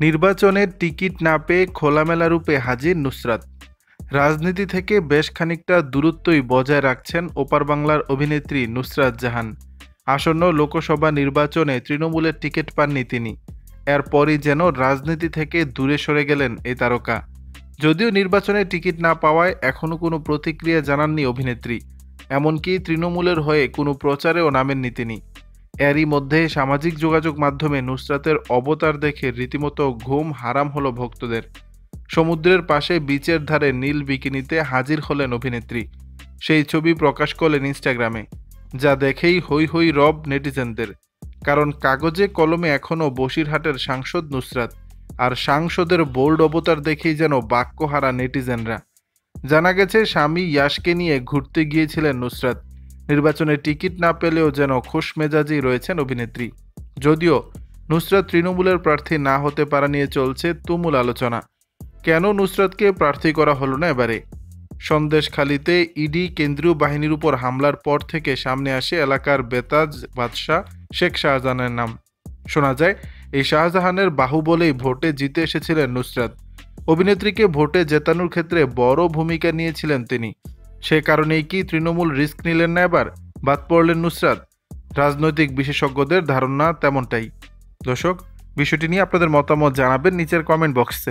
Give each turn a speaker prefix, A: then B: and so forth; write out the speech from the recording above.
A: নির্বাচনের টিকিট না পেয়ে খোলামেলা রূপে হাজির নুসরাত। রাজনীতি থেকে বেশ খানিকটা দূরত্বই বজায় রাখছেন ওপার বাংলার অভিনেত্রী নুসরাত জাহান। আসন্ন লোকসভা নির্বাচনে তৃণমূলের টিকিট পাননি তিনি। এরপরই যেন রাজনীতি থেকে দূরে সরে গেলেন এই তারকা। যদিও নির্বাচনে টিকিট না পাওয়ায় এখনও কোনো প্রতিক্রিয়া জানাননি অভিনেত্রী। এমনকি তৃণমূলের হয়ে কোনো প্রচারেও নামেননি তিনি। এরই মধ্যে সামাজিক যোগাযোগ মাধ্যমে নুসরাতের অবতার দেখে রীতিমতো ঘুম হারাম হলো ভক্তদের। সমুদ্রের পাশে বিচের ধারে নীল বিকিনিতে হাজির হলেন অভিনেত্রী। সেই ছবি প্রকাশ করলেন ইনস্টাগ্রামে, যা দেখেই হৈ হৈ রব নেটিজেনদের। কারণ কাগজে কলমে এখনও বসিরহাটের সাংসদ নুসরাত, আর সাংসদের বোল্ড অবতার দেখেই যেন বাক্যহারা নেটিজেনরা। জানা গেছে স্বামী ইয়াশকে নিয়ে ঘুরতে গিয়েছিলেন নুসরাত। নির্বাচনে টিকিট না পেলেও যেন খোশ মেজাজেই রয়েছেন অভিনেত্রী। যদিও নুসরাত তৃণমূলের প্রার্থী না হতে পারা নিয়ে চলছে তুমুল আলোচনা। কেন নুসরাতকে প্রার্থী করা হলো না এবারে? সন্দেশখালিতে ইডি কেন্দ্রীয় বাহিনীর উপর হামলার পর থেকে সামনে আসে এলাকার বেতাজ বাদশাহ শেখ শাহজাহানের নাম। শোনা যায় এই শাহজাহানের বাহুবলেই ভোটে জিতে এসেছিলেন নুসরাত। অভিনেত্রীকে ভোটে জেতানোর ক্ষেত্রে বড় ভূমিকা নিয়েছিলেন তিনি। সে কারণেই কি তৃণমূল রিস্ক নিলেন না এবার, বাদ পড়লেন নুসরাত? রাজনৈতিক বিশেষজ্ঞদের ধারণা তেমনটাই। দর্শক, বিষয়টি নিয়ে আপনাদের মতামত জানাবেন নিচের কমেন্ট বক্সে।